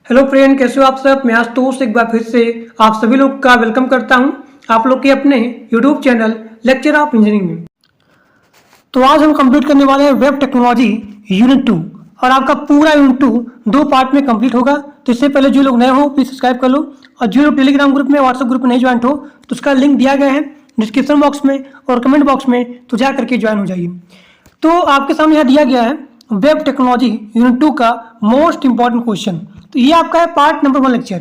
Hello friend, कैसे हो आप सब। मैं आशुतोष एक बार फिर से आप सभी लोग का वेलकम करता हूं आप लोग के अपने YouTube channel lecture of engineering में। तो आज हम कंप्लीट करने वाले हैं वेब टेक्नोलॉजी यूनिट 2 और आपका पूरा यूनिट 2 दो पार्ट में कंप्लीट होगा। तो इससे पहले जो लोग नए हो प्लीज सब्सक्राइब कर लो और जो लोग टेलीग्राम ग्रुप में व्हाट्सएप ग्रुप में नहीं ज्वाइन हो तो उसका लिंक दिया गया है डिस्क्रिप्शन बॉक्स में और कमेंट बॉक्स में, तो जा करके ज्वाइन हो जाइए। तो आपके सामने यहाँ दिया गया है वेब टेक्नोलॉजी यूनिट 2 का मोस्ट इंपॉर्टेंट क्वेश्चन। तो ये आपका है part number 1 lecture,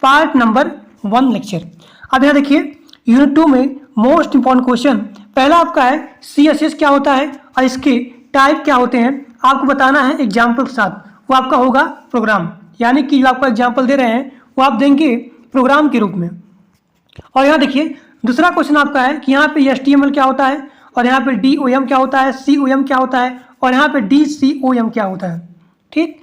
part number 1 lecture. अब यहाँ देखिए यूनिट 2 में मोस्ट इंपॉर्टेंट क्वेश्चन पहला आपका है CSS क्या होता है और इसके टाइप क्या होते हैं, आपको बताना है एग्जाम्पल के साथ। वो आपका होगा प्रोग्राम, यानी कि जो आपको एग्जाम्पल दे रहे हैं वो आप देंगे प्रोग्राम के रूप में। और यहाँ देखिए दूसरा क्वेश्चन आपका है कि यहाँ पे HTML क्या होता है और यहाँ पे DOM क्या होता है, COM क्या होता है और यहाँ पे DCOM क्या होता है। ठीक,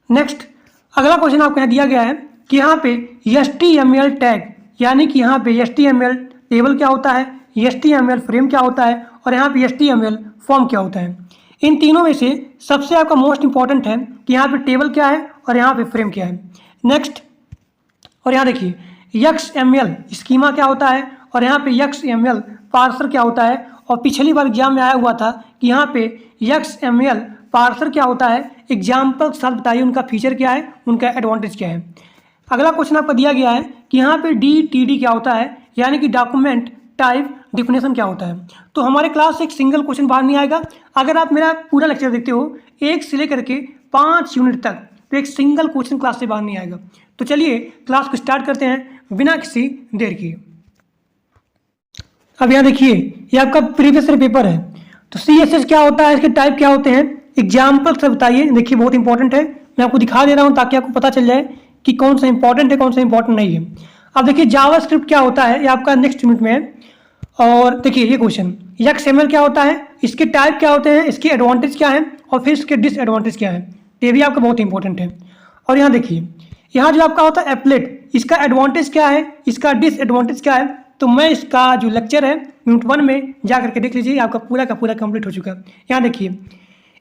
नेक्स्ट अगला क्वेश्चन आपको यहाँ दिया गया है कि यहाँ पे HTML टैग, यानी कि यहाँ पे HTML टेबल क्या होता है, HTML फ्रेम क्या होता है और यहाँ पे HTML फॉर्म क्या होता है। इन तीनों में से सबसे आपका मोस्ट इंपॉर्टेंट है कि यहाँ पे टेबल क्या है और यहाँ पे फ्रेम क्या है। नेक्स्ट और यहाँ देखिए XML स्कीमा क्या होता है और यहाँ पे XML पार्सर क्या होता है। और पिछली बार एग्जाम में आया हुआ था कि यहाँ पे XML पार्सर क्या होता है, एग्जाम्पल के साथ बताइए उनका फीचर क्या है, उनका एडवांटेज क्या है। अगला क्वेश्चन आपको दिया गया है कि यहाँ पे DTD क्या होता है, यानी कि डॉक्यूमेंट टाइप डिफिनेशन क्या होता है। तो हमारे क्लास से एक सिंगल क्वेश्चन बाहर नहीं आएगा। अगर आप मेरा पूरा लेक्चर देखते हो 1 से लेकर के 5 यूनिट तक, तो एक सिंगल क्वेश्चन क्लास से बाहर नहीं आएगा। तो चलिए क्लास को स्टार्ट करते हैं बिना किसी देर के। अब यहाँ देखिए ये आपका प्रीवियस ईयर पेपर है। तो CSS क्या होता है, इसके टाइप क्या होते हैं, एग्जाम्पल से बताइए। देखिए बहुत इंपॉर्टेंट है, मैं आपको दिखा दे रहा हूँ ताकि आपको पता चल जाए कि कौन सा इंपॉर्टेंट है कौन सा इंपॉर्टेंट नहीं है। अब देखिए जावास्क्रिप्ट क्या होता है, ये आपका नेक्स्ट यूनिट में है। और देखिए ये क्वेश्चन XML क्या होता है, इसके टाइप क्या होते हैं, इसके एडवांटेज क्या है और फिर इसके डिसएडवांटेज क्या है, ये भी आपका बहुत इंपॉर्टेंट है। और यहाँ देखिए यहाँ जो आपका होता है एप्लेट, इसका एडवांटेज क्या है, इसका डिसएडवांटेज क्या है। तो मैं इसका जो लेक्चर है यूनिट 1 में जा करके देख लीजिए, आपका पूरा का पूरा कंप्लीट हो चुका है। यहाँ देखिए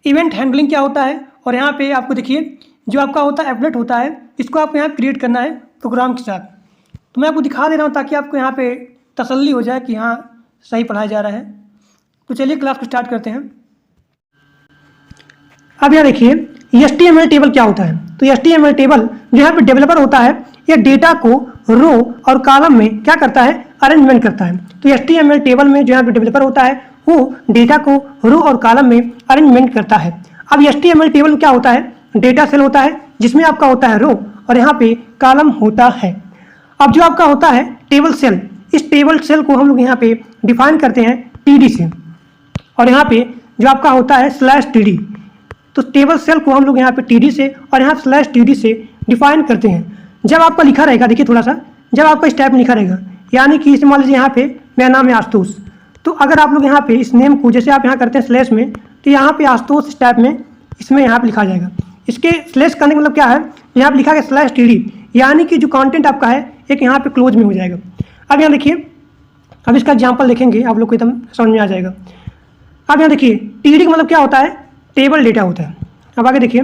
इवेंट हैंडलिंग क्या होता है और यहाँ पे आपको देखिए जो आपका होता है एप्लेट होता है, इसको आपको यहाँ क्रिएट करना है प्रोग्राम के साथ। तो मैं आपको दिखा दे रहा हूँ ताकि आपको यहाँ पे तसल्ली हो जाए कि हाँ सही पढ़ाया जा रहा है। तो चलिए क्लास को स्टार्ट करते हैं। अब यहाँ देखिए HTML टेबल क्या होता है। तो HTML टेबल जो यहाँ पे डेवलपर होता है, यह डेटा को रो और कॉलम में क्या करता है, अरेंजमेंट करता है। तो HTML टेबल में जो यहाँ पे डेवलपर होता है वो डेटा को रो और कॉलम में अरेंजमेंट करता है। अब HTML टेबल में क्या होता है, डेटा सेल होता है जिसमें आपका होता है रो और यहाँ पे कॉलम होता है। अब जो आपका होता है टेबल सेल, इस टेबल सेल को हम लोग यहाँ पे डिफाइन करते हैं TD से और यहाँ पे जो आपका होता है /TD। तो टेबल सेल को हम लोग यहाँ पे TD से और यहाँ /TD से डिफाइन करते हैं। जब आपका लिखा रहेगा, देखिए थोड़ा सा, जब आपका इस टाइप में लिखा रहेगा, यानी कि इस मान लीजिए यहाँ पे मेरा नाम है आशुतोष, तो अगर आप लोग यहाँ पे इस नेम को जैसे आप यहाँ करते हैं स्लैश में, तो यहाँ पे आशुतोष इस टाइप में इसमें यहाँ पे लिखा जाएगा। इसके स्लैश करने का मतलब क्या है, यहाँ पे लिखा गया /TD, यानी कि जो कंटेंट आपका है एक यहाँ पे क्लोज में हो जाएगा। अब यहाँ देखिए, अब इसका एग्जाम्पल देखेंगे आप लोग को एकदम समझ में आ जाएगा। अब यहाँ देखिए TD का मतलब क्या होता है, टेबल डेटा होता है। अब आगे देखिए,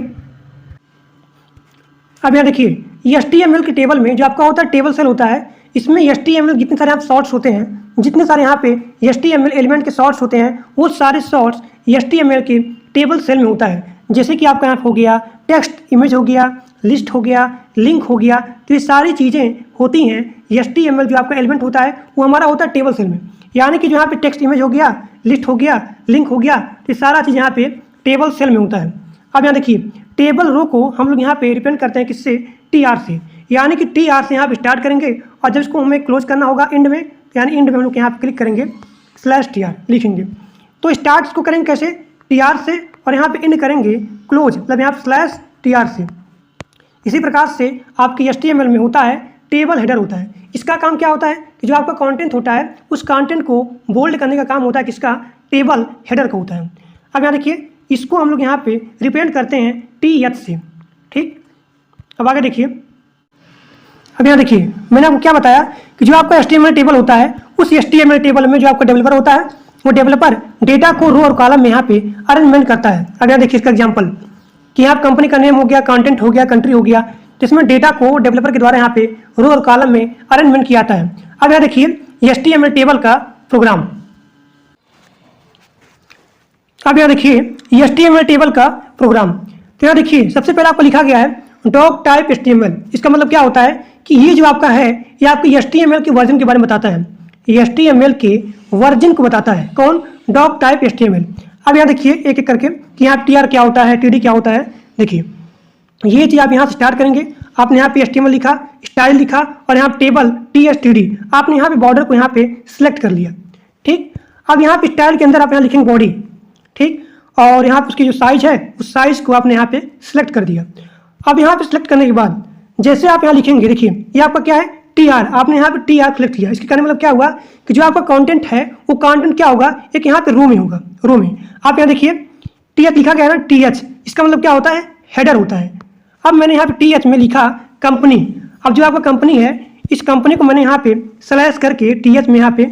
अब यहाँ देखिए HTML के टेबल में जो आपका होता है टेबल सेल होता है, इसमें HTML जितने सारे यहाँ शॉर्ट्स होते हैं, जितने सारे यहाँ पे HTML एलिमेंट के शॉर्ट्स होते हैं, वो सारे शॉर्ट्स HTML के टेबल सेल में होता है। जैसे कि आपका यहाँ हो गया टेक्स्ट, इमेज हो गया, लिस्ट हो गया, लिंक हो गया, तो ये सारी चीज़ें होती हैं HTML जो आपका एलिमेंट होता है वो हमारा होता है टेबल सेल में। यानी कि जो यहाँ पे टेक्स्ट, इमेज हो गया, लिस्ट हो गया, लिंक हो गया, तो ये सारा चीज़ यहाँ पे टेबल सेल में होता है। अब यहाँ देखिए टेबल रो को हम लोग यहाँ पे रिप्रेजेंट करते हैं किससे, TR से, यानी कि TR से यहाँ पे स्टार्ट करेंगे और जब इसको हमें क्लोज करना होगा एंड में, यानी एंड में हम लोग यहाँ पे क्लिक करेंगे /TR लिखेंगे। तो स्टार्ट इसको करेंगे कैसे, TR से, और यहाँ पे एंड करेंगे क्लोज, मतलब यहाँ पे /TR से। इसी प्रकार से आपकी HTML में होता है टेबल हेडर होता है। इसका काम क्या होता है कि जो आपका कंटेंट होता है उस कंटेंट को बोल्ड करने का काम होता है किसका, टेबल हेडर का होता है। अब यहाँ देखिए इसको हम लोग यहाँ पे रिप्रेजेंट करते हैं TH से। ठीक, अब आगे देखिए, अब यहाँ देखिए मैंने आपको क्या बताया कि जो आपका HTML टेबल होता है, उस HTML टेबल में जो आपका डेवलपर होता है वो डेवलपर डेटा को रो और कॉलम में यहाँ पे अरेंजमेंट करता है। अब यहाँ देखिए इसका एग्जाम्पल कि यहाँ कंपनी का नेम हो गया, कंटेंट हो गया, कंट्री हो गया, जिसमें डेटा को डेवलपर के द्वारा यहाँ पे रो और कॉलम में अरेंजमेंट किया जाता है। अब यहाँ देखिए HTML टेबल का प्रोग्राम। अब यहाँ देखिए HTML टेबल का प्रोग्राम। तो यहाँ देखिए सबसे पहले आपको लिखा गया है डॉक टाइप HTML। इसका मतलब क्या होता है कि ये जो आपका है ये आपके HTML के वर्जन के बारे में बताता है। HTML के वर्जन को बताता है कौन? Doctype HTML। अब यहाँ देखिए एक एक करके कि यहाँ TR क्या होता है, TD क्या होता है। देखिए ये चीज़ आप यहाँ से स्टार्ट करेंगे। आपने यहाँ पे HTML लिखा, स्टाइल लिखा और यहाँ टेबल TSTD आपने यहाँ पे बॉर्डर को यहाँ पे सिलेक्ट कर लिया। ठीक, अब यहाँ पे स्टाइल के अंदर आप यहाँ लिखेंगे बॉडी। ठीक, और यहाँ पे उसकी जो साइज है उस साइज को आपने यहाँ पे सिलेक्ट कर दिया। अब यहाँ पे सिलेक्ट करने के बाद जैसे आप यहाँ लिखेंगे, देखिए ये आपका क्या है TR, आपने यहाँ पे TR सिलेक्ट किया। इसके कहने मतलब क्या हुआ कि जो आपका कंटेंट है वो कंटेंट क्या होगा, एक यहाँ पे रो में होगा। रो में आप यहाँ देखिए TH लिखा गया है ना, TH, इसका मतलब क्या होता है? हेडर होता है। अब मैंने यहाँ पे TH में लिखा कंपनी। अब जो आपका कंपनी है इस कंपनी को मैंने यहाँ पे स्लैश करके TH में यहाँ पे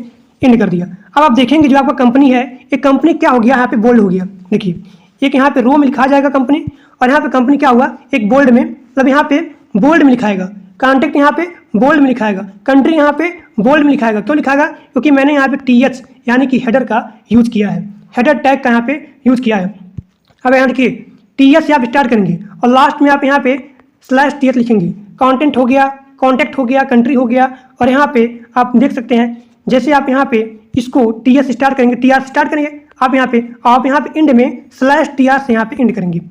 एंड कर दिया। अब आप देखेंगे जो आपका कंपनी है एक कंपनी क्या हो गया, यहाँ पे बोल्ड हो गया। देखिए एक यहाँ पे रो में लिखा जाएगा कंपनी और यहाँ पे कंपनी क्या हुआ एक बोल्ड में, मतलब यहाँ पे बोल्ड में लिखाएगा। कॉन्टैक्ट यहाँ पे बोल्ड में लिखाएगा, कंट्री यहाँ पे बोल्ड में लिखाएगा। क्यों लिखाएगा? क्योंकि मैंने यहाँ पे TH यानी कि हेडर का यूज किया है, हेडर टैग का यहाँ पे यूज किया है। अब यहाँ देखिए TH से आप स्टार्ट करेंगे और लास्ट में आप यहाँ पे /TH लिखेंगे। कंटेंट हो गया, कॉन्टैक्ट हो गया, कंट्री हो गया और यहाँ पे आप देख सकते हैं जैसे आप यहाँ पे इसको TH स्टार्ट करेंगे, TR स्टार्ट करेंगे आप यहाँ पे एंड में /TR से यहाँ पे एंड करेंगे।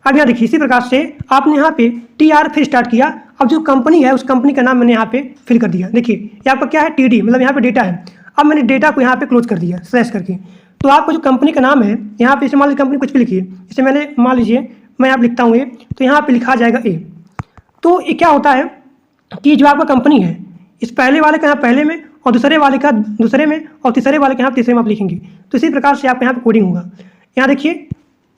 अब यहाँ देखिए इसी प्रकार से आपने यहाँ पे TR फिर स्टार्ट किया। अब जो कंपनी है उस कंपनी का नाम मैंने यहाँ पे फिल कर दिया। देखिए ये आपका क्या है TD, मतलब यहाँ पे डेटा है। अब मैंने डेटा को यहाँ पे क्लोज कर दिया स्लैश करके। तो आपको जो कंपनी का नाम है यहाँ पे इसे मान लीजिए कंपनी कुछ भी लिखिए, इसे मैंने मान लीजिए मैं यहाँ पे लिखता हूँ ए, तो यहाँ पे लिखा जाएगा A। तो ये क्या होता है कि जो आपका कंपनी है इस पहले वाले का यहाँ पहले में और दूसरे वाले का दूसरे में और तीसरे वाले के यहाँ तीसरे में आप लिखेंगे। तो इसी प्रकार से आप यहाँ पे कोडिंग होगा। यहाँ देखिए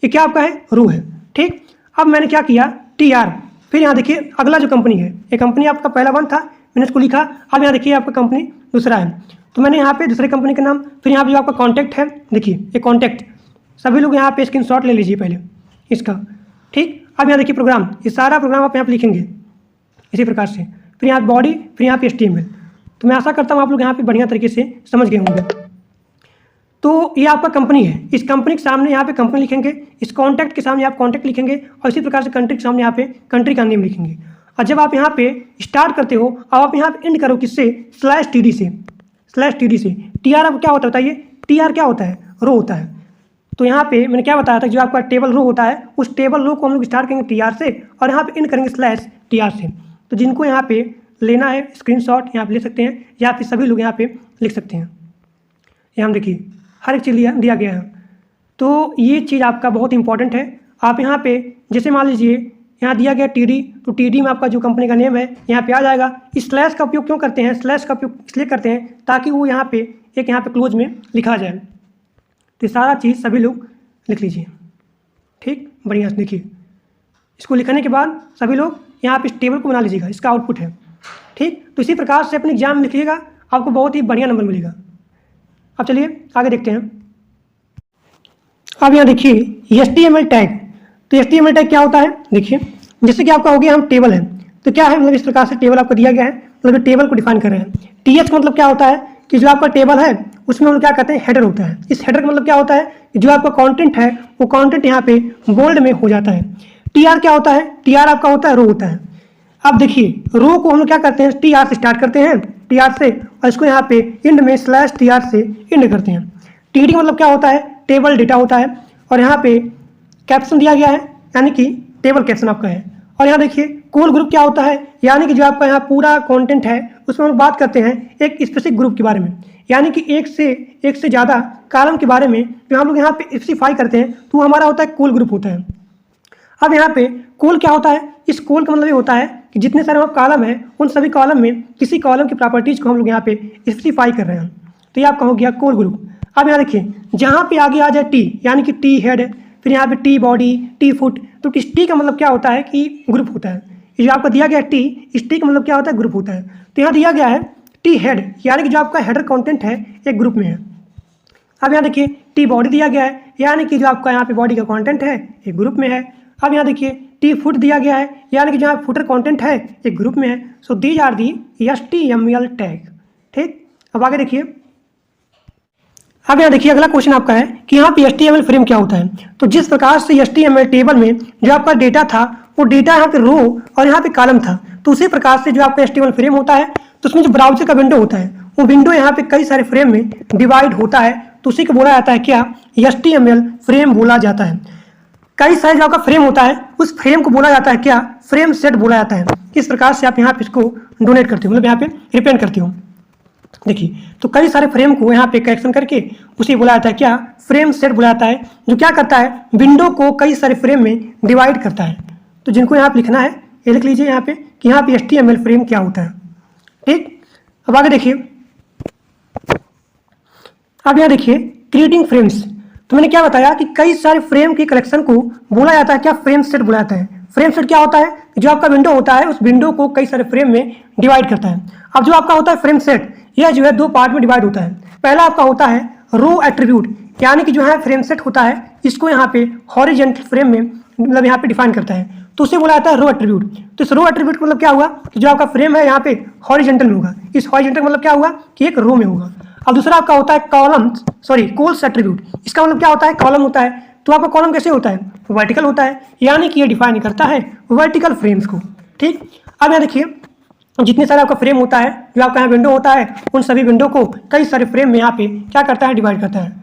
ये क्या आपका है रो है। ठीक, अब मैंने क्या किया TR, फिर यहाँ देखिए अगला जो कंपनी है ये कंपनी आपका पहला वन था, मैंने इसको लिखा। अब यहाँ देखिए आपका कंपनी दूसरा है तो मैंने यहाँ पे दूसरे कंपनी का नाम, फिर यहाँ पे जो आपका कॉन्टैक्ट है देखिए ये कॉन्टैक्ट, सभी लोग यहाँ पे स्क्रीनशॉट ले लीजिए पहले इसका। ठीक, अब यहाँ देखिए प्रोग्राम, ये सारा प्रोग्राम आप यहाँ पे लिखेंगे इसी प्रकार से। फिर यहाँ बॉडी, फिर यहाँ पे HTML। तो मैं आशा करता हूँ आप लोग यहाँ पे बढ़िया तरीके से समझ गए होंगे। तो ये आपका कंपनी है, इस कंपनी के सामने यहाँ पे कंपनी लिखेंगे, इस कॉन्टैक्ट के सामने आप कॉन्टैक्ट लिखेंगे और इसी प्रकार से कंट्री के सामने यहाँ पे कंट्री का नेम लिखेंगे। और जब आप यहाँ पे स्टार्ट करते हो अब आप यहाँ पे एंड करो किससे? /TD से। TR अब क्या होता है बताइए? TR क्या होता है? रो होता है। तो यहाँ पे मैंने क्या बताया था जो आपका टेबल रो होता है उस टेबल रो को हम लोग स्टार्ट करेंगे TR से और यहाँ पे एंड करेंगे /TR से। तो जिनको यहाँ पे लेना है स्क्रीनशॉट यहाँ पे ले सकते हैं या फिर सभी लोग यहाँ पे लिख सकते हैं। यहाँ देखिए हर एक चीज़ दिया गया है। तो ये चीज़ आपका बहुत इंपॉर्टेंट है। आप यहाँ पे जैसे मान लीजिए यहाँ दिया गया TD, तो TD में आपका जो कंपनी का नेम है यहाँ पे आ जाएगा। इस स्लैश का उपयोग क्यों करते हैं? स्लैश का उपयोग इसलिए करते हैं ताकि वो यहाँ पे एक यहाँ पे क्लोज में लिखा जाए। तो सारा चीज़ सभी लोग लिख लीजिए। ठीक, बढ़िया से देखिए इसको लिखने के बाद सभी लोग यहाँ पे इस टेबल को बना लीजिएगा, इसका आउटपुट है। ठीक, तो इसी प्रकार से अपने एग्जाम में लिखिएगा, आपको बहुत ही बढ़िया नंबर मिलेगा। अब चलिए आगे देखते हैं। अब यहाँ देखिए HTML टैग। तो HTML टैग क्या होता है? देखिए जैसे कि आपका हो गया हम टेबल है तो क्या है, मतलब इस प्रकार से टेबल आपको दिया गया है, मतलब टेबल को डिफाइन कर रहे हैं। TH का मतलब क्या होता है कि जो आपका टेबल है उसमें हम लोग क्या कहते हैं हेडर होता है। इस हेडर का मतलब क्या होता है कि जो आपका कंटेंट है वो कंटेंट यहाँ पे बोल्ड में हो जाता है। TR क्या होता है? TR आपका होता है रो होता है। अब देखिए रो को हम लोग क्या करते हैं TR से स्टार्ट करते हैं, TR से, और इसको यहाँ पे एंड में /TR से एंड करते हैं। TD का मतलब क्या होता है? टेबल डेटा होता है और यहाँ पे कैप्शन दिया गया है यानी कि टेबल कैप्शन आपका है। और यहाँ देखिए कोल ग्रुप क्या होता है, यानी कि जो आपका यहाँ पूरा कंटेंट है उसमें हम बात करते हैं एक स्पेसिफिक ग्रुप के बारे में, यानी कि एक से ज़्यादा कॉलम के बारे में जो हम लोग यहाँ पे स्पेसिफाई करते हैं तो हमारा होता है कोल ग्रुप होता है। अब यहाँ पे कोल क्या होता है? इस कोल का मतलब ये होता है कि जितने सारे कॉलम हैं उन सभी कॉलम में किसी कॉलम की प्रॉपर्टीज़ को हम लोग यहाँ पे स्पेसिफाई कर रहे हैं। तो ये आपका हो गया कोल ग्रुप। अब यहाँ देखिए जहाँ पे आगे आ जाए T यानी कि T हेड, फिर यहाँ पे T बॉडी, T फुट, तो इस T का मतलब क्या होता है कि ग्रुप होता है। ये जो आपका दिया गया T, इस T का मतलब क्या होता है? ग्रुप होता है। तो यहाँ दिया गया है T हेड यानी कि जो आपका हेडर कंटेंट है एक ग्रुप में है। अब यहाँ देखिए T बॉडी दिया गया है यानी कि जो आपका यहाँ पे बॉडी का कंटेंट है एक ग्रुप में है। अब यहाँ देखिए टी फुट दिया गया है, यानी कि जहाँ फुटर कंटेंट है एक ग्रुप में है। So these are the HTML tag. ठीक, अब आगे देखिए। अब यहाँ देखिए अगला क्वेश्चन आपका है कि यहाँ पे HTML फ्रेम क्या होता है। तो जिस प्रकार से HTML टेबल में जो आपका डेटा था वो डेटा यहाँ पे रो और यहाँ पे कॉलम था, तो उसी प्रकार से जो आपका HTML फ्रेम होता है तो उसमें जो ब्राउजर का विंडो होता है वो विंडो यहाँ पे कई सारे फ्रेम में डिवाइड होता है, तो उसी को बोला जाता है क्या, HTML फ्रेम बोला जाता है। कई सारे जो आपका फ्रेम होता है उस फ्रेम को बोला जाता है क्या, फ्रेम सेट बोला जाता है। इस प्रकार से आप यहाँ पे इसको डोनेट करते हो, मतलब यहाँ पे रिप्रेजेंट करते हो। देखिए तो कई सारे फ्रेम को यहाँ पे करेक्शन करके उसे बोला जाता है क्या, फ्रेम सेट बोला जाता है, जो क्या करता है विंडो को कई सारे फ्रेम में डिवाइड करता है। तो जिनको यहाँ पे लिखना है ये लिख लीजिए यहाँ पे कि यहाँ पे HTML फ्रेम क्या होता है। ठीक, अब आगे देखिए। अब यहाँ देखिए क्रिएटिंग फ्रेम्स। तो मैंने क्या बताया कि कई सारे फ्रेम की कलेक्शन को बोला जाता है क्या, फ्रेम सेट बोला जाता है। फ्रेम सेट क्या होता है, जो आपका विंडो होता है उस विंडो को कई सारे फ्रेम में डिवाइड करता है। अब जो आपका होता है फ्रेम सेट, यह जो है दो पार्ट में डिवाइड होता है। पहला आपका होता है रो एट्रीब्यूट, यानी कि जो है फ्रेम सेट होता है इसको यहाँ पे हॉरिजॉन्टल फ्रेम में मतलब यहाँ पे डिफाइन करता है, तो उसे बोला जाता है रो एट्रीब्यूट। तो इस रो एट्रीब्यूट का मतलब क्या हुआ कि जो आपका फ्रेम है यहाँ पे हॉरिजॉन्टल में होगा। इस हॉरिजॉन्टल मतलब क्या हुआ कि एक रो में होगा। अब दूसरा आपका होता है कोल्स एट्रीब्यूट। इसका मतलब क्या होता है, कॉलम होता है। तो आपका कॉलम कैसे होता है, वर्टिकल होता है, यानी कि ये डिफाइन करता है वर्टिकल फ्रेम्स को। ठीक, अब यहाँ देखिए जितने सारे आपका फ्रेम होता है, जो आपका यहाँ विंडो होता है, उन सभी विंडो को कई सारे फ्रेम में यहाँ पे क्या करता है, डिवाइड करता है।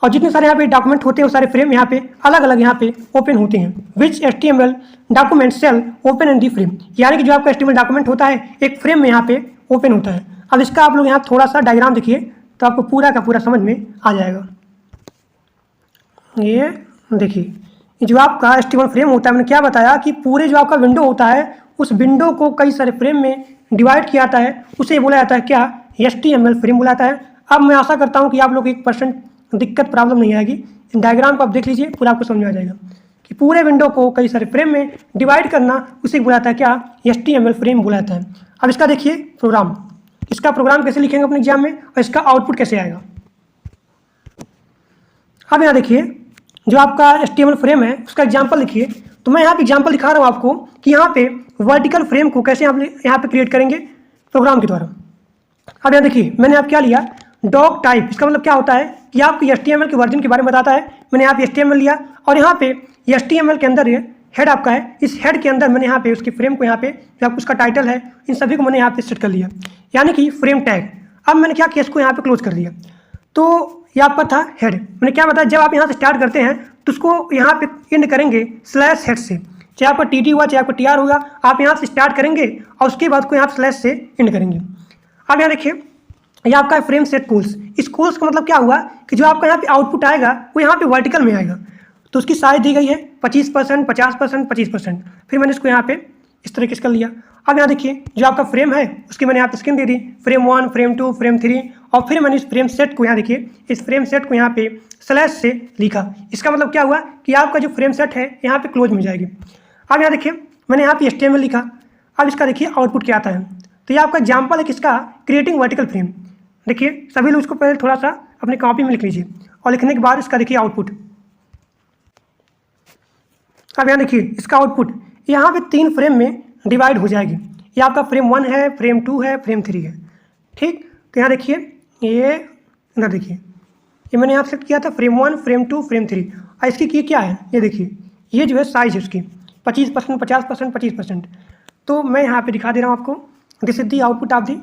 और जितने सारे यहाँ पे डॉक्यूमेंट होते हैं वो सारे फ्रेम यहाँ पे अलग अलग यहाँ पे ओपन होते हैं। Which HTML document shall open in the frame, यानी कि जो आपका HTML डॉक्यूमेंट होता है एक फ्रेम में यहाँ पे ओपन होता है। अब इसका आप लोग यहाँ थोड़ा सा डायग्राम देखिए तो आपको पूरा का पूरा समझ में आ जाएगा। ये देखिए जो आपका HTML फ्रेम होता है, मैंने क्या बताया कि पूरे जो आपका विंडो होता है उस विंडो को कई सारे फ्रेम में डिवाइड किया जाता है, उसे बोला जाता है क्या, HTML फ्रेम बोला जाता है। अब मैं आशा करता हूँ कि आप लोग 1% दिक्कत प्रॉब्लम नहीं आएगी। डायग्राम को आप देख लीजिए, पूरा आपको समझ में आ जाएगा कि पूरे विंडो को कई सारे फ्रेम में डिवाइड करना उसे बोला जाता है क्या, HTML फ्रेम बोला जाता है। अब इसका देखिए प्रोग्राम, इसका प्रोग्राम कैसे लिखेंगे अपने एग्जाम में और इसका आउटपुट कैसे आएगा। अब यहाँ देखिए जो आपका HTML फ्रेम है उसका एग्जाम्पल लिखिए। तो मैं यहाँ पे एग्जाम्पल दिखा रहा हूँ आपको कि यहाँ पे वर्टिकल फ्रेम को कैसे आप यहाँ पे क्रिएट करेंगे प्रोग्राम के द्वारा। अब यहाँ देखिए मैंने आप क्या लिया, डॉक टाइप। इसका मतलब क्या होता है कि आपको HTML के वर्जन के बारे में बताता है। मैंने यहाँ पे HTML लिया और यहाँ पे HTML के अंदर हेड आपका है, इस हेड के अंदर मैंने यहाँ पे उसके फ्रेम को यहाँ पे जो आपको उसका टाइटल है इन सभी को मैंने यहाँ पे सेट कर लिया, यानी कि फ्रेम टैग। अब मैंने क्या किया, इसको यहाँ पे क्लोज कर दिया। तो ये आपका था हेड। मैंने क्या बताया, जब आप यहाँ से स्टार्ट करते हैं तो उसको यहाँ पे एंड करेंगे स्लैश हेड से, चाहे आपका TT हुआ चाहे आपका TR होगा, आप यहाँ से स्टार्ट करेंगे और उसके बाद को यहाँ स्लैश से एंड करेंगे। अब यहाँ देखिए ये आपका फ्रेम सेट कोल्स। इस कोल्स का मतलब क्या हुआ कि जो आपका यहाँ पे आउटपुट आएगा वो यहाँ पे वर्टिकल में आएगा। तो उसकी साइज दी गई है 25%, 50%, 25%। फिर मैंने इसको यहाँ पे इस तरीके से कर लिया। अब यहाँ देखिए जो आपका फ्रेम है उसकी मैंने यहाँ पे स्क्रीन दे दी, फ्रेम 1, फ्रेम 2, फ्रेम 3, और फिर मैंने इस फ्रेम सेट को यहाँ देखिए इस फ्रेम सेट को यहाँ पे स्लैश से लिखा। इसका मतलब क्या हुआ कि आपका जो फ्रेम सेट है यहाँ पे क्लोज में जाएगी। अब यहाँ देखिए मैंने यहाँ पे HTML लिखा। अब इसका देखिए आउटपुट क्या आता है। तो ये आपका एग्जाम्पल है किसका, क्रिएटिंग वर्टिकल फ्रेम। देखिए सभी लोग इसको पहले थोड़ा सा अपनी कॉपी में लिख लीजिए और लिखने के बाद इसका देखिए आउटपुट। अब यहाँ देखिए इसका आउटपुट यहाँ पे 3 फ्रेम में डिवाइड हो जाएगी। ये आपका फ्रेम 1 है, फ्रेम 2 है, फ्रेम 3 है। ठीक, तो यहाँ देखिए ये इधर देखिए ये मैंने यहाँ सेट किया था फ्रेम 1, फ्रेम 2, फ्रेम 3। और इसकी की क्या है, ये देखिए ये जो है साइज है उसकी 25%, 50%, 25%। तो मैं यहाँ पे दिखा दे रहा हूँ आपको, this is the output of the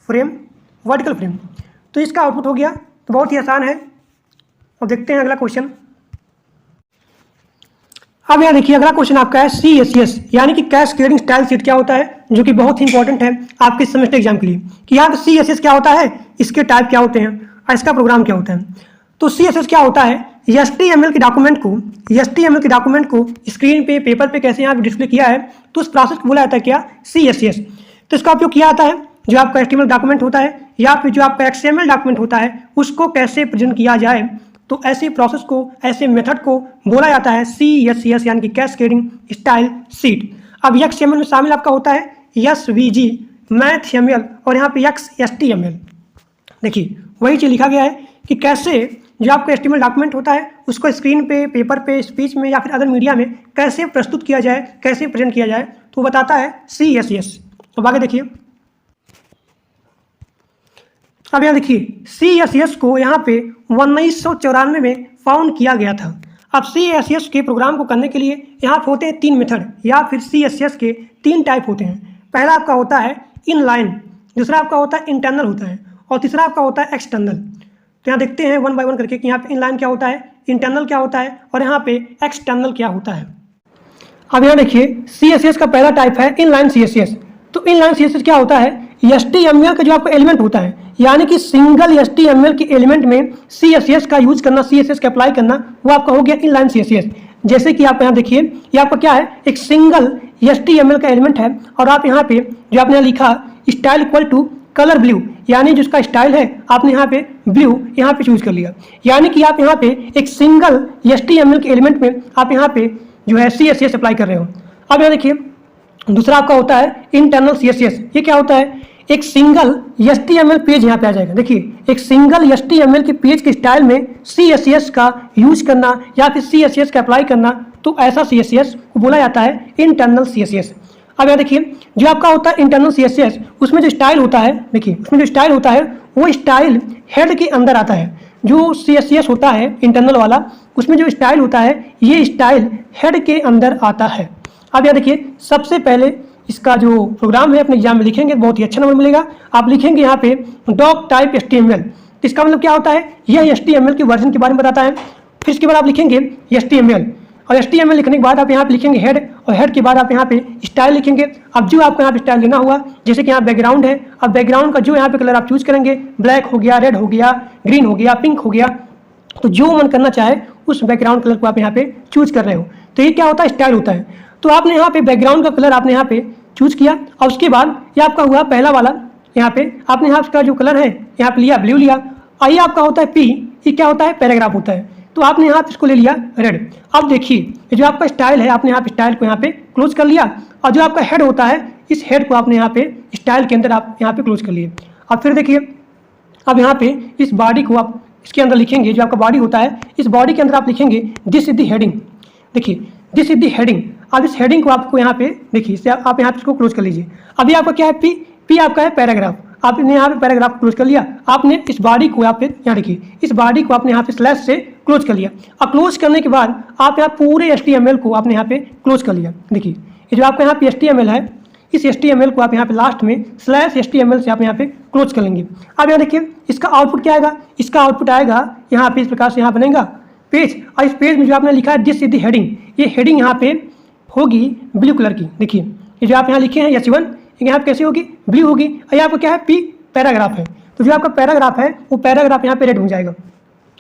frame vertical frame. तो इसका आउटपुट हो गया। तो बहुत ही आसान है। और देखते हैं अगला क्वेश्चन। अब यहाँ देखिए अगला क्वेश्चन आपका है CSS, यानी कि कैस्केडिंग स्टाइल शीट क्या होता है, जो कि बहुत ही इंपॉर्टेंट है आपके सेमेस्टर एग्जाम के लिए कि यहाँ पे CSS क्या होता है, इसके टाइप क्या होते हैं और इसका प्रोग्राम क्या होता है। तो CSS क्या होता है, HTML के डॉक्यूमेंट को स्क्रीन पे, पेपर पे कैसे यहाँ पे डिस्प्ले किया है, तो उस प्रोसेस को बोला जाता है क्या, CSS। तो इसका उपयोग किया जाता है जो आपका HTML डॉक्यूमेंट होता है या फिर जो आपका XML डॉक्यूमेंट होता है उसको कैसे प्रेजेंट किया जाए। तो ऐसे प्रोसेस को, ऐसे मेथड को बोला जाता है CSS, यानी कि कैस्केडिंग स्टाइल शीट। अब XML में शामिल आपका होता है SVG, MathML और यहाँ पे XHTML। देखिए वही चीज़ लिखा गया है कि कैसे जो आपका HTML डॉक्यूमेंट होता है उसको स्क्रीन पे, पेपर पे, स्पीच में या फिर अदर मीडिया में कैसे प्रस्तुत किया जाए, कैसे प्रेजेंट किया जाए, तो बताता है CSS। अब आगे देखिए, अब यहाँ देखिए CSS को यहाँ पे 1994 में फाउंड किया गया था। अब CSS के प्रोग्राम को करने के लिए यहाँ पे होते हैं 3 मेथड या फिर CSS के 3 टाइप होते हैं। पहला आपका होता है इनलाइन, दूसरा आपका होता है इंटरनल होता है, और तीसरा आपका होता है एक्सटर्नल। तो यहाँ देखते हैं 1 बाय 1 करके कि यहाँ पे इनलाइन क्या होता है, इंटरनल क्या होता है और यहाँ पे एक्सटर्नल क्या होता है। अब यहाँ देखिए CSS का पहला टाइप है इनलाइन CSS। तो इनलाइन CSS क्या होता है, HTML का जो आपका एलिमेंट होता है, यानी कि सिंगल HTML के एलिमेंट में CSS का यूज करना, CSS का अप्लाई करना, वो आपका हो गया इनलाइन CSS। जैसे कि आप यहाँ देखिए, ये आपका क्या है, एक सिंगल HTML का एलिमेंट है और आप यहाँ पे जो आपने लिखा style equal to colour blue, यानी जिसका स्टाइल है आपने यहाँ पे ब्लू यहाँ पे चूज कर लिया, यानी कि आप यहाँ पे एक सिंगल HTML के एलिमेंट में आप यहाँ पे जो है CSS अप्लाई कर रहे हो। अब यहाँ देखिए दूसरा आपका होता है इंटरनल CSS। ये क्या होता है, एक सिंगल HTML पेज यहाँ पे आ जाएगा। देखिए एक सिंगल HTML के पेज के स्टाइल में CSS का यूज करना या फिर CSS का अप्लाई करना, तो ऐसा CSS को बोला जाता है इंटरनल CSS। अब यहाँ देखिए जो आपका होता है इंटरनल CSS, उसमें जो स्टाइल होता है, देखिए उसमें जो स्टाइल होता है वो स्टाइल हेड के अंदर आता है। जो CSS होता है इंटरनल वाला, उसमें जो स्टाइल होता है ये स्टाइल हेड के अंदर आता है। अब यहाँ देखिए सबसे पहले इसका जो प्रोग्राम है अपने एग्जाम में लिखेंगे, बहुत ही अच्छा नंबर मिलेगा। आप लिखेंगे यहाँ पे डॉक टाइप HTML, इसका मतलब क्या होता है, यह HTML के वर्जन के बारे में बताता है। फिर इसके बाद आप लिखेंगे HTML, और HTML लिखने के बाद आप यहाँ पे लिखेंगे हेड, और हेड के बाद आप यहाँ पे स्टाइल लिखेंगे। अब जो आपको यहाँ पे स्टाइल लेना हुआ, जैसे कि यहाँ बैकग्राउंड है, अब बैकग्राउंड का जो यहाँ पे कलर आप चूज करेंगे, ब्लैक हो गया, रेड हो गया, ग्रीन हो गया, पिंक हो गया, तो जो मन करना चाहे उस बैकग्राउंड कलर को आप यहाँ पे चूज कर रहे हो। तो ये क्या होता है, स्टाइल होता है। तो आपने यहाँ पे बैकग्राउंड का कलर आपने यहाँ पे चूज किया, और उसके बाद ये आपका हुआ पहला वाला, यहाँ पे आपने यहाँ का जो कलर है यहाँ पे लिया ब्लू लिया। आइए आपका होता है P, ये क्या होता है, पैराग्राफ होता है, तो आपने यहाँ पे इसको ले लिया रेड। अब देखिए ये जो आपका स्टाइल है, आपने यहाँ पे स्टाइल को यहाँ पे क्लोज कर लिया, और जो आपका हेड होता है इस हेड को आपने यहाँ पे स्टाइल के अंदर आप यहाँ पे क्लोज कर लिए। अब फिर देखिए अब यहाँ पे इस बॉडी को आप इसके अंदर लिखेंगे, जो आपका बॉडी होता है इस बॉडी के अंदर आप लिखेंगे दिस इज द हेडिंग। देखिए दिस इज द हेडिंग। अब इस हेडिंग को आपको यहाँ पे देखिए इसे आप यहाँ पे इसको क्लोज कर लीजिए। अभी आपका क्या है, पी आपका है पैराग्राफ, आपने यहाँ पे पैराग्राफ क्लोज कर लिया। आपने इस बॉडी को यहाँ पे यहाँ देखिए इस बॉडी को आपने यहाँ पे स्लैश से क्लोज कर लिया, और क्लोज करने के बाद आप यहाँ पूरे HTML को आपने यहाँ पे क्लोज कर लिया। देखिए ये जो आपका यहाँ पे HTML है, इस HTML को आप यहाँ पे लास्ट में स्लैश HTML से आप यहाँ पे क्लोज कर लेंगे। अब यहाँ देखिए इसका आउटपुट क्या आएगा, इसका आउटपुट आएगा यहाँ पे इस प्रकार से यहाँ बनेगा पेज, और इस पेज में जो आपने लिखा है दिस इज द हेडिंग, ये हेडिंग यहाँ पे होगी ब्लू कलर की। देखिए ये जो आप यहाँ लिखे हैं H1, यहाँ पे कैसे होगी, ब्लू होगी। और यहाँ पे क्या है, P पैराग्राफ है, तो जो आपका पैराग्राफ है वो पैराग्राफ यहाँ पे रेड हो जाएगा।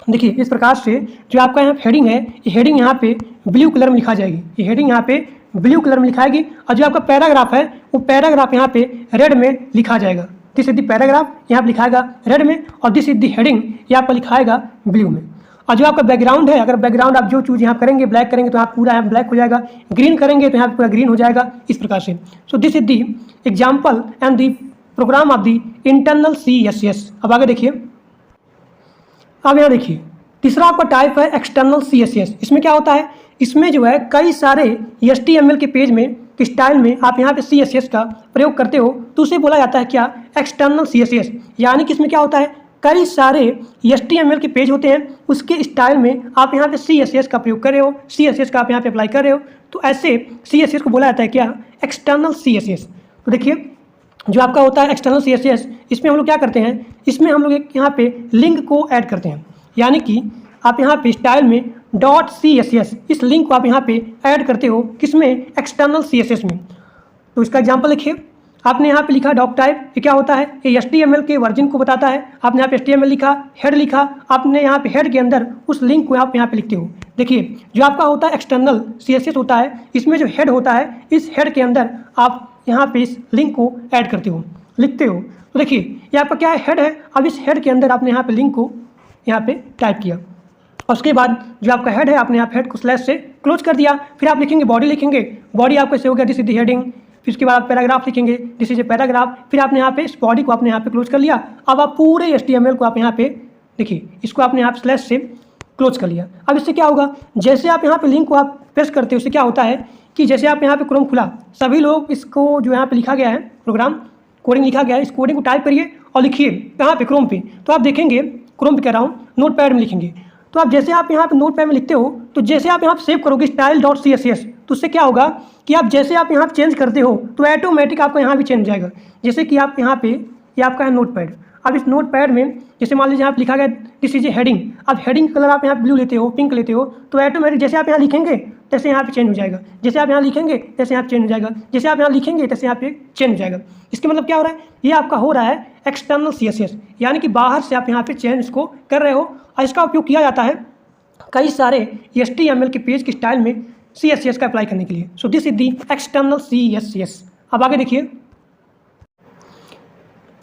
देखिए इस प्रकार से जो आपका यहाँ हेडिंग है, ये हेडिंग यहाँ पे ब्लू कलर में लिखा जाएगी, ये हेडिंग यहाँ पे ब्लू कलर में लिखाएगी, और जो आपका पैराग्राफ है वो पैराग्राफ यहाँ पे रेड में लिखा जाएगा। दिस इज द पैराग्राफ यहाँ पे लिखाएगा रेड में, और दिस इज द हेडिंग यहाँ पर लिखाएगा ब्लू में। और जो आपका बैकग्राउंड है, अगर बैकग्राउंड आप जो चूज यहाँ करेंगे, ब्लैक करेंगे तो यहाँ पूरा यहाँ ब्लैक हो जाएगा, ग्रीन करेंगे तो यहाँ पूरा ग्रीन हो जाएगा, इस प्रकार से। So this is the example and the program of the internal CSS। अब आगे देखिए, अब यहाँ देखिए तीसरा आपका टाइप है एक्सटर्नल CSS। इसमें क्या होता है, इसमें जो है कई सारे HTML के पेज में स्टाइल में आप यहाँ पे CSS का प्रयोग करते हो, तो उसे बोला जाता है क्या, एक्सटर्नल CSS। यानी कि इसमें क्या होता है, कई सारे HTML के पेज होते हैं, उसके स्टाइल में आप यहाँ पे CSS का प्रयोग कर रहे हो, CSS का आप यहाँ पे अप्लाई कर रहे हो, तो ऐसे CSS को बोला जाता है क्या, एक्सटर्नल CSS। तो देखिए जो आपका होता है एक्सटर्नल CSS, इसमें हम लोग क्या करते हैं, इसमें हम लोग एक यहाँ पे लिंक को ऐड करते हैं, यानी कि आप यहाँ पे स्टाइल में .css इस लिंक को आप यहाँ पे ऐड करते हो, किसमें, एक्सटर्नल CSS में। तो इसका एग्जांपल लिखिए, आपने यहाँ पे लिखा डॉक टाइप, ये क्या होता है, ये HTML के वर्जन को बताता है। आपने यहाँ पे HTML लिखा, हेड लिखा, आपने यहाँ पे हेड के अंदर उस लिंक को आप यहाँ पे लिखते हो। देखिए जो आपका होता है एक्सटर्नल CSS होता है, इसमें जो हेड होता है, इस हेड के अंदर आप यहाँ पे इस लिंक को ऐड करते हो, लिखते हो। तो देखिए ये आपका क्या है, हेड है। अब इस हेड के अंदर आपने यहाँ पे लिंक को यहाँ पे टाइप किया, और उसके बाद जो आपका हेड है आपने यहाँ हेड को स्लैश से क्लोज कर दिया। फिर आप लिखेंगे बॉडी, लिखेंगे बॉडी आपको ऐसे हो गया दिस इज द हेडिंग। फिर उसके बाद आप पैराग्राफ लिखेंगे, दिस इज ए पैराग्राफ। फिर आपने यहाँ पे इस बॉडी को आपने यहाँ पे क्लोज कर लिया। अब आप पूरे HTML को आप यहाँ पे देखिए इसको आपने यहाँ स्लैश से क्लोज कर लिया। अब इससे क्या होगा, जैसे आप यहाँ पे लिंक को आप प्रेस करते हो, उससे क्या होता है कि जैसे आप यहाँ पे क्रोम खुला, सभी लोग इसको जो यहाँ पे लिखा गया है प्रोग्राम कोडिंग लिखा गया है, इस कोडिंग को टाइप करिए और लिखिए यहाँ पे क्रोम पे, तो आप देखेंगे क्रोम पे कह रहा हूँ नोटपैड में लिखेंगे। तो आप जैसे आप यहाँ पे नोटपैड में लिखते हो, तो जैसे आप यहाँ पे सेव करोगे style.css, तो उससे क्या होगा कि आप जैसे आप यहाँ पे चेंज करते हो तो ऑटोमेटिक आपका यहाँ भी चेंज हो जाएगा। जैसे कि आप यहाँ पे ये आपका है नोटपैड, अब इस नोटपैड में जैसे मान लीजिए यहाँ पे लिखा गया दिस इज ए हेडिंग, अब हेडिंग कलर आप यहाँ ब्लू लेते हो, पिंक लेते हो, तो ऑटोमेटिक जैसे आप यहाँ लिखेंगे तैसे यहाँ पे चेंज हो जाएगा, जैसे आप यहाँ लिखेंगे तैसे यहाँ पे चेंज हो जाएगा, जैसे आप यहाँ लिखेंगे तैसे यहाँ पे चेंज हो जाएगा। इसके मतलब क्या हो रहा है, ये आपका हो रहा है एक्सटर्नल CSS, यानी कि बाहर से आप यहाँ पे चेंज इसको कर रहे हो, और इसका उपयोग किया जाता है कई सारे HTML के पेज की स्टाइल में CSS का अप्लाई करने के लिए। सो this is the external CSS। अब आगे देखिए,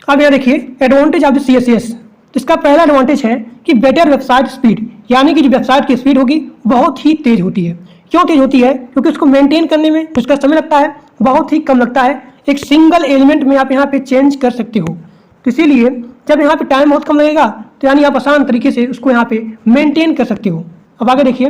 अब यहाँ देखिए एडवांटेज ऑफ द CSS। तो इसका पहला एडवांटेज है कि बेटर वेबसाइट स्पीड, यानी कि जो वेबसाइट की स्पीड होगी बहुत ही तेज होती है। क्यों तेज होती है, क्योंकि उसको मेंटेन करने में उसका समय लगता है बहुत ही कम लगता है, एक सिंगल एलिमेंट में आप यहाँ पे चेंज कर सकते हो। तो इसीलिए जब यहाँ पे टाइम बहुत कम लगेगा तो यानी आप आसान तरीके से उसको यहाँ पे मेंटेन कर सकते हो। अब आगे देखिए,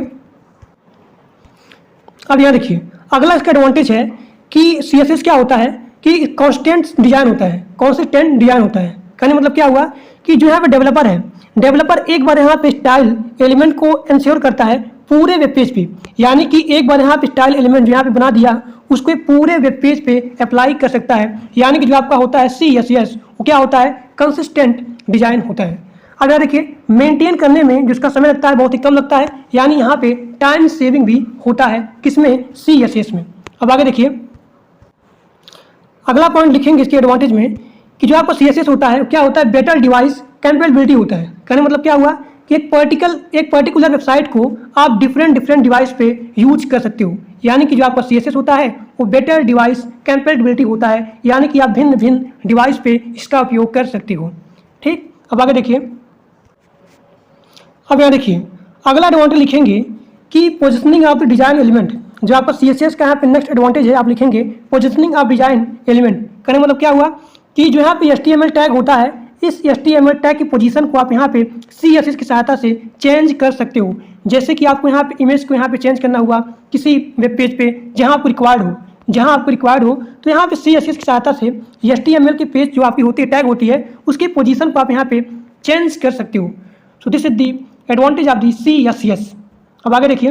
अब यहाँ देखिए अगला इसका एडवांटेज है कि CSS क्या होता है कि कॉन्स्टेंट डिजाइन होता है, कॉन्सिस्टेंट डिजाइन होता है। कहने मतलब क्या हुआ कि जो यहाँ पे डेवलपर है, डेवलपर एक बार यहाँ पे स्टाइल एलिमेंट को इंश्योर करता है पूरे वेब पेज पे, यानी कि एक बार यहाँ पे स्टाइल एलिमेंट जो यहाँ पे बना दिया उसको पूरे वेब पेज पे अप्लाई कर सकता है, यानी कि जो आपका होता है CSS वो क्या होता है, कंसिस्टेंट डिजाइन होता है। अब यहाँ देखिए मेंटेन करने में जिसका समय लगता है बहुत ही कम लगता है, यानी यहाँ पे टाइम सेविंग भी होता है, किसमें, CSS में। अब आगे देखिए अगला पॉइंट लिखेंगे इसके एडवांटेज में कि जो आपका CSS होता है क्या होता है, बेटर डिवाइस कंपेटिबिलिटी होता है। कहने मतलब क्या हुआ कि एक पर्टिकुलर वेबसाइट को आप डिफरेंट डिवाइस पे यूज कर सकते हो, यानी कि जो आपका CSS होता है वो बेटर डिवाइस कंपेटिबिलिटी होता है, यानी कि आप भिन्न डिवाइस पे इसका उपयोग कर सकते हो। ठीक, अब आगे देखिए, अब यहाँ देखिए अगला एडवांटेज लिखेंगे कि positioning of the design element. जो आपका CSS का यहाँ पे नेक्स्ट एडवांटेज है, आप लिखेंगे पोजिशनिंग ऑफ डिजाइन एलिमेंट। कहने मतलब क्या हुआ कि जो यहाँ पे HTML टैग होता है, इस HTML टैग की पोजीशन को आप यहाँ पे CSS की सहायता से चेंज कर सकते हो। जैसे कि आपको यहाँ पे इमेज को यहाँ पे चेंज करना हुआ किसी वेब पेज पे जहाँ आपको रिक्वायर्ड हो, तो यहाँ पे CSS की सहायता से HTML के पेज जो आपकी होती है, टैग होती है, उसकी पोजीशन को आप यहाँ पे चेंज कर सकते हो। सो this is the advantage of the CSS। अब आगे देखिए,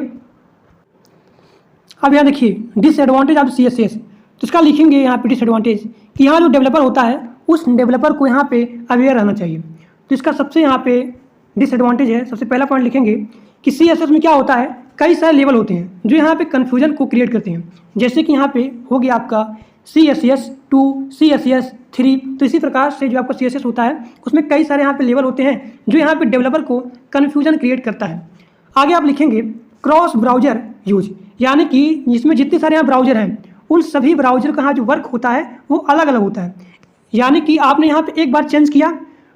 अब यहाँ देखिए डिसएडवांटेज ऑफ CSS। तो इसका लिखेंगे यहाँ पे डिसएडवांटेज कि यहाँ जो डेवलपर होता है उस डेवलपर को यहाँ पे अवेयर रहना चाहिए। तो इसका सबसे यहाँ पे डिसएडवांटेज है, सबसे पहला पॉइंट लिखेंगे कि CSS में क्या होता है, कई सारे लेवल होते हैं जो यहाँ पे कन्फ्यूजन को क्रिएट करते हैं। जैसे कि यहाँ पे हो गया आपका CSS 2, CSS 3, तो इसी प्रकार से जो आपका CSS होता है उसमें कई सारे यहाँ पे लेवल होते हैं जो यहाँ पे डेवलपर को कन्फ्यूजन क्रिएट करता है। आगे आप लिखेंगे क्रॉस ब्राउजर यूज, यानी कि इसमें जितने सारे यहाँ ब्राउजर हैं उन सभी ब्राउजर का जो वर्क होता है वो अलग अलग होता है। यानी कि आपने यहाँ पे एक बार चेंज किया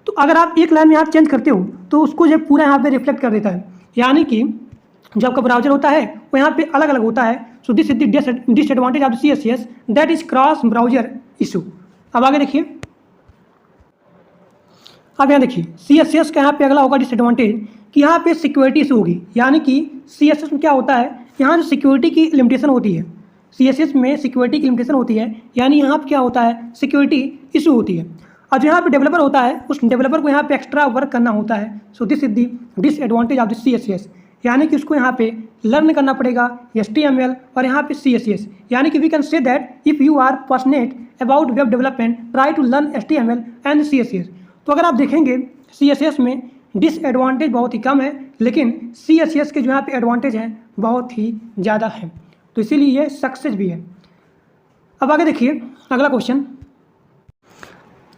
तो अगर आप एक लाइन में यहाँ चेंज करते हो तो उसको जो पूरा यहाँ पे रिफ्लेक्ट कर देता है, यानी कि जो आपका ब्राउजर होता है वो यहाँ पे अलग अलग होता है। सो this is the disadvantage of CSS, that is cross browser issue. अब आगे देखिए, अब यहाँ देखिए CSS का यहाँ पे अगला होगा डिसएडवांटेज कि यहाँ पे सिक्योरिटी इशू होगी। यानी कि CSS में क्या होता है, यहाँ जो सिक्योरिटी की लिमिटेशन होती है, CSS में सिक्योरिटी की लिमिटेशन होती है, यानी यहाँ पे क्या होता है, सिक्योरिटी इशू होती है। और जो यहाँ पे डेवलपर होता है उस डेवलपर को यहाँ पे एक्स्ट्रा वर्क करना होता है। सो this is the disadvantage of the CSS, यानी कि उसको यहाँ पे लर्न करना पड़ेगा HTML और यहाँ पे CSS। यानी कि we can say that if you are passionate about web development try to learn HTML and CSS। तो अगर आप देखेंगे CSS में डिसएडवांटेज बहुत ही कम है, लेकिन CSS के जो यहाँ पे एडवांटेज हैं बहुत ही ज़्यादा है, तो इसीलिए ये सक्सेस भी है। अब आगे देखिए अगला क्वेश्चन,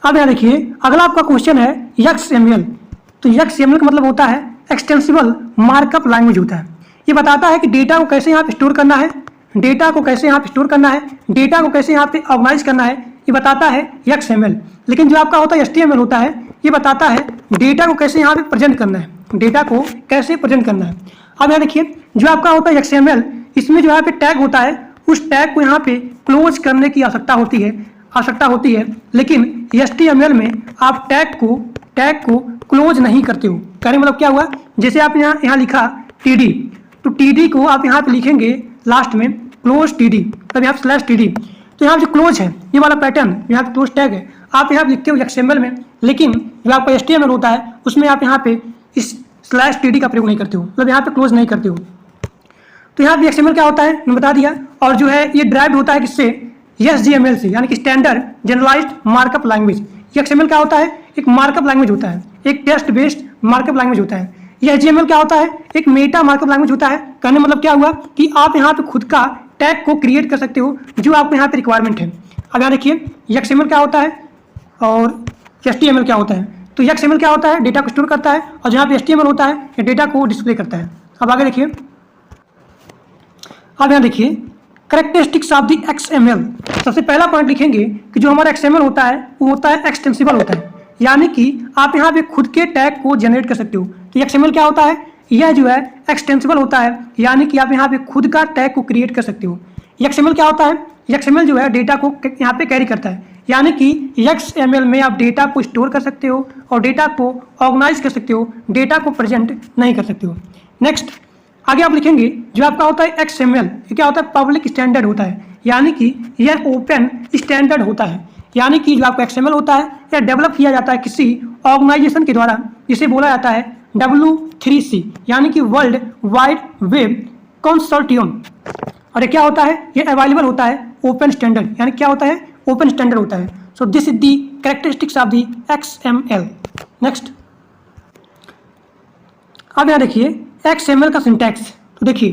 अब यहाँ देखिए अगला आपका क्वेश्चन है XML। तो XML का मतलब होता है एक्सटेंसिबल मार्कअप लैंग्वेज होता है। ये बताता है कि डेटा को कैसे यहाँ पे स्टोर करना है, डेटा को कैसे यहाँ पे स्टोर करना है, डेटा को कैसे यहाँ पे ऑर्गेनाइज करना है, ये बताता है XML। लेकिन जो आपका होता है HTML होता है, ये बताता है डेटा को कैसे यहाँ पे प्रेजेंट करना है, डेटा को कैसे प्रेजेंट करना है। अब यहाँ देखिए जो आपका होता है XML, इसमें जो यहाँ पे टैग होता है उस टैग को यहाँ पे क्लोज करने की आवश्यकता होती है, लेकिन HTML में आप टैग को क्लोज नहीं करते हो। कहने मतलब क्या हुआ, जैसे आप यहाँ लिखा TD, तो TD को आप यहाँ पे लिखेंगे लास्ट में क्लोज TD, तब यहाँ पे स्लैश TD, तो यहाँ जो क्लोज है ये वाला पैटर्न, यहाँ पे क्लोज टैग है, आप यहाँ पे लिखते हो XML में, लेकिन जो आपका HTML होता है उसमें आप यहाँ पे इस स्लैश TD का प्रयोग नहीं करते हो, मतलब यहाँ पे क्लोज नहीं करते हो। तो यहाँ पे XML क्या होता है मैंने बता दिया, और जो है ये ड्राइव होता है किससे, SGML से, यानी कि स्टैंडर्ड जनरलाइज्ड मार्कअप लैंग्वेज। ये XML क्या होता है, एक मार्कअप लैंग्वेज होता है, एक टेक्स्ट बेस्ड मार्कअप लैंग्वेज होता है। ये HTML क्या होता है, एक मेटा मार्कअप लैंग्वेज होता है। कहने मतलब क्या हुआ कि आप यहाँ पे खुद का टैग को क्रिएट कर सकते हो जो आपको यहाँ पे रिक्वायरमेंट है। अब यहाँ देखिए XML क्या होता है और HTML क्या होता है। तो XML क्या होता है, डेटा को स्टोर करता है, और जहाँ पे HTML होता है ये डेटा को डिस्प्ले करता है। अब आगे देखिए, अब यहाँ देखिए कैरेक्टरिस्टिक्स ऑफ द XML। सबसे पहला पॉइंट लिखेंगे कि जो हमारा XML होता है वो होता है एक्सटेंसिबल होता है, यानी कि आप यहाँ पे खुद के टैग को जनरेट कर सकते हो। तो XML क्या होता है, यह जो है एक्सटेंसिबल होता है, यानी कि आप यहाँ पे खुद का टैग को क्रिएट कर सकते हो। XML क्या होता है, XML जो है डेटा को यहाँ पे कैरी करता है, यानी कि XML में आप डेटा को स्टोर कर सकते हो और डेटा को ऑर्गेनाइज कर सकते हो, डेटा को प्रेजेंट नहीं कर सकते हो। नेक्स्ट आगे आप लिखेंगे जो आपका होता है XML, ये क्या होता है, पब्लिक स्टैंडर्ड होता है, यानी कि यह ओपन स्टैंडर्ड होता है, यानी कि जो आपका XML होता है यह डेवलप किया जाता है किसी ऑर्गेनाइजेशन के द्वारा, जिसे बोला जाता है W3C, यानी कि वर्ल्ड वाइड वेब कंसोर्टियम। और ये क्या होता है, ये अवेलेबल होता है ओपन स्टैंडर्ड, यानी क्या होता है, ओपन स्टैंडर्ड होता है। सो this is the characteristics of the XML। Next अब यहाँ देखिए XML का सिंटैक्स। तो देखिए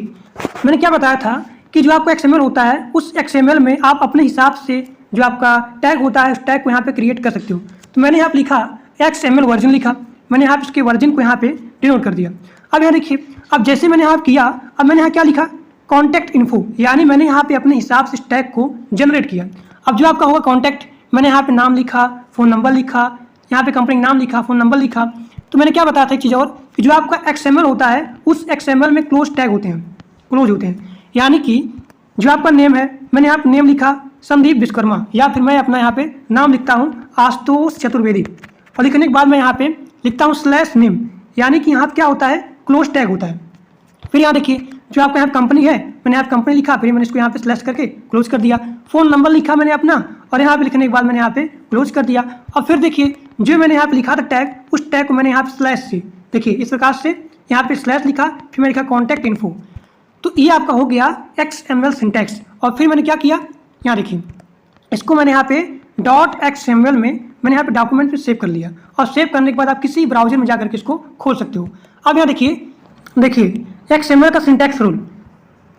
मैंने क्या बताया था कि जो आपका XML होता है उस XML में आप अपने हिसाब से जो आपका टैग होता है उस टैग को यहाँ पे क्रिएट कर सकते हो। तो मैंने यहाँ पे लिखा XML वर्जन लिखा, मैंने यहाँ पे इसके वर्जन को यहाँ पे डिनोट कर दिया। अब यहाँ देखिए, अब जैसे मैंने यहाँ किया, अब मैंने यहाँ क्या लिखा, कॉन्टैक्ट इन्फो, यानी मैंने यहाँ पे अपने हिसाब से टैग को जनरेट किया। अब जो आपका होगा कॉन्टैक्ट, मैंने यहाँ पे नाम लिखा, फ़ोन नंबर लिखा, यहाँ पे कंपनी नाम लिखा, फ़ोन नंबर लिखा। तो मैंने क्या बताया था एक चीज़ और, कि जो आपका XML होता है उस XML में क्लोज टैग होते हैं, क्लोज होते हैं, यानी कि जो आपका नेम है, मैंने यहाँ पे नेम लिखा संदीप विश्वकर्मा, या फिर मैं अपना यहाँ पे नाम लिखता हूँ आशुतोष चतुर्वेदी, और लिखने के बाद मैं यहाँ पे लिखता हूँ स्लैश नेम, यानी कि यहाँ पे क्या होता है, क्लोज टैग होता है। फिर यहाँ देखिए जो आपका यहाँ कंपनी है, मैंने यहाँ कंपनी लिखा, फिर मैंने इसको यहाँ पे स्लैश करके क्लोज कर दिया। फ़ोन नंबर लिखा मैंने अपना, और यहाँ पे लिखने के बाद मैंने यहाँ पे क्लोज कर दिया। और फिर देखिए जो मैंने यहाँ पे लिखा था टैग, उस टैग को मैंने यहाँ पे स्लैश से, देखिए इस प्रकार से यहाँ पे स्लैश लिखा, फिर मैंने लिखा कॉन्टैक्ट इन्फो। तो ये आपका हो गया XML सिंटैक्स। और फिर मैंने क्या किया, यहाँ देखिए इसको मैंने यहाँ पे .xml में मैंने यहाँ पे डॉक्यूमेंट पे सेव कर लिया, और सेव करने के बाद आप किसी ब्राउजर में जाकर के इसको खोल सकते हो। अब यहाँ देखिए XML का सिंटैक्स रूल,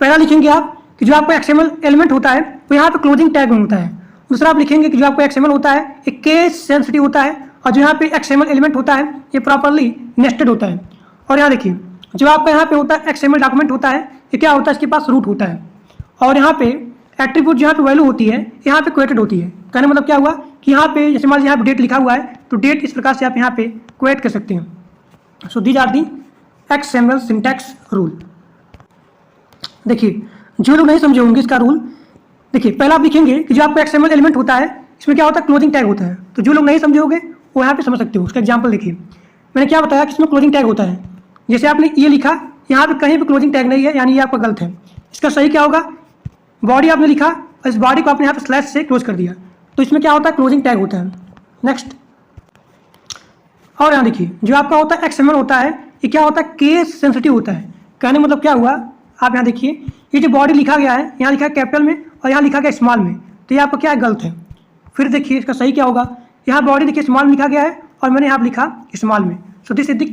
पहला लिखेंगे आप कि जो आपका XML एलिमेंट होता है वो यहाँ पे क्लोजिंग टैग में होता है। दूसरा आप लिखेंगे कि जो आपका XML होता है एक केस सेंसिटिव होता है, और जो यहाँ पे XML एलिमेंट होता है ये प्रॉपरली नेस्टेड होता है। और यहाँ देखिए जो आपका यहाँ पे होता है XML डॉक्यूमेंट होता है, ये क्या होता है, इसके पास रूट होता है, और यहाँ पे एट्रीब्यूट जहाँ पे वैल्यू होती है यहाँ पे क्वेटेड होती है। कहने मतलब क्या हुआ कि यहाँ पे जैसे मान लीजिए यहाँ पे डेट लिखा हुआ है, तो डेट इस प्रकार से आप यहाँ पे क्वेट कर सकते हैं। So these are the XML syntax rule. देखिए जो लोग नहीं समझे होंगे इसका रूल, देखिए पहला आप लिखेंगे कि जो आपका XML एलिमेंट होता है इसमें क्या होता है, क्लोजिंग टैग होता है। तो जो लोग नहीं समझे होंगे वो यहाँ पे समझ सकते हो। उसका एग्जांपल देखिए, मैंने क्या बताया कि इसमें क्लोजिंग टैग होता है। जैसे आपने ये लिखा, यहाँ पे कहीं भी क्लोजिंग टैग नहीं है, यानी ये आपका गलत है। इसका सही क्या होगा, बॉडी आपने लिखा और इस बॉडी को आपने यहाँ पे स्लैश से क्लोज कर दिया, तो इसमें क्या होता है, क्लोजिंग टैग होता है। नेक्स्ट, और यहाँ देखिए जो आपका होता है XML होता है ये क्या होता है, केस सेंसिटिव होता है। कहने मतलब क्या हुआ, आप यहाँ देखिए ये जो बॉडी लिखा गया है, यहाँ लिखा है कैपिटल में और यहाँ लिखा गया स्मॉल में, तो ये आपका क्या है, गलत है। फिर देखिए इसका सही क्या होगा, यहाँ बॉडी देखिए स्मॉल में लिखा गया है और मैंने यहाँ लिखा स्मॉल में, सो this is the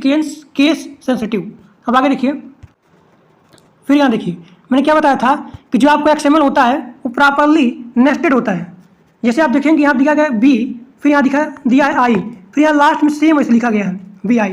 case sensitive. अब आगे देखिए, फिर यहाँ देखिए मैंने क्या बताया था कि जो आपका XML होता है वो प्रॉपरली नेस्टेड होता है। जैसे आप देखेंगे यहाँ दिखा गया B, फिर यहाँ दिया है I, फिर यहाँ लास्ट में सेम वैसे लिखा गया है BI।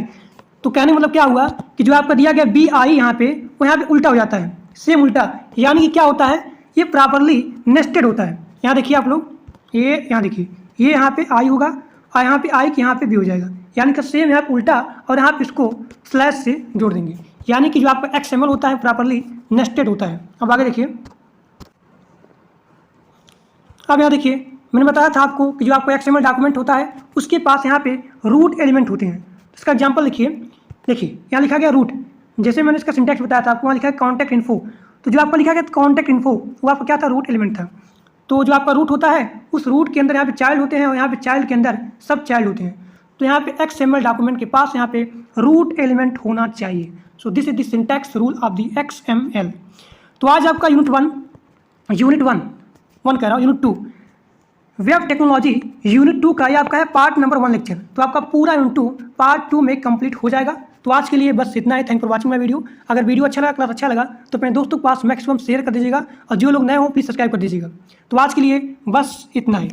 तो कहने मतलब क्या हुआ कि जो आपका दिया गया BI यहाँ पे वो यहाँ पे उल्टा हो जाता है, सेम उल्टा, यानी कि क्या होता है, ये प्रॉपरली नेस्टेड होता है। यहाँ देखिए आप लोग, ये यहाँ देखिए ये यहाँ पे I होगा और यहाँ पे I कि यहाँ पे B हो जाएगा, यानी कि सेम यहाँ पे उल्टा, और यहाँ पे इसको स्लैश से जोड़ देंगे, यानी कि जो आपका XML होता है प्रॉपरली नेस्टेड होता है। अब आगे देखिए, अब यहाँ देखिए मैंने बताया था आपको कि जो आपका XML डॉक्यूमेंट होता है उसके पास यहाँ पे रूट एलिमेंट होते हैं। इसका एग्जांपल लिखिए देखिए यहाँ लिखा गया रूट, जैसे मैंने इसका सिंटैक्स बताया था आपको, वहाँ लिखा है कॉन्टैक्ट इन्फो। तो जो आपका लिखा गया कॉन्टैक्ट इन्फो वो आपका क्या था, रूट एलिमेंट था। तो जो आपका रूट होता है उस रूट के अंदर यहाँ पे चाइल्ड होते हैं और यहाँ पे चाइल्ड के अंदर सब चाइल्ड होते हैं। तो यहाँ पे XML डॉक्यूमेंट के पास यहाँ पे रूट एलिमेंट होना चाहिए। सो this is the syntax rule of the XML। तो आज आपका यूनिट वन कह रहा हूँ, यूनिट 2 वेब टेक्नोलॉजी यूनिट 2 का ये आपका है पार्ट नंबर 1 लेक्चर। तो आपका पूरा यूनिट 2 पार्ट 2 में कंप्लीट हो जाएगा। तो आज के लिए बस इतना ही। Thank for watching my video. अगर वीडियो अच्छा लगा, क्लास अच्छा लगा तो अपने दोस्तों के पास मैक्सिमम शेयर कर दीजिएगा और जो लोग नए हो प्लीज़ सब्सक्राइब कर दीजिएगा। तो आज के लिए बस इतना ही।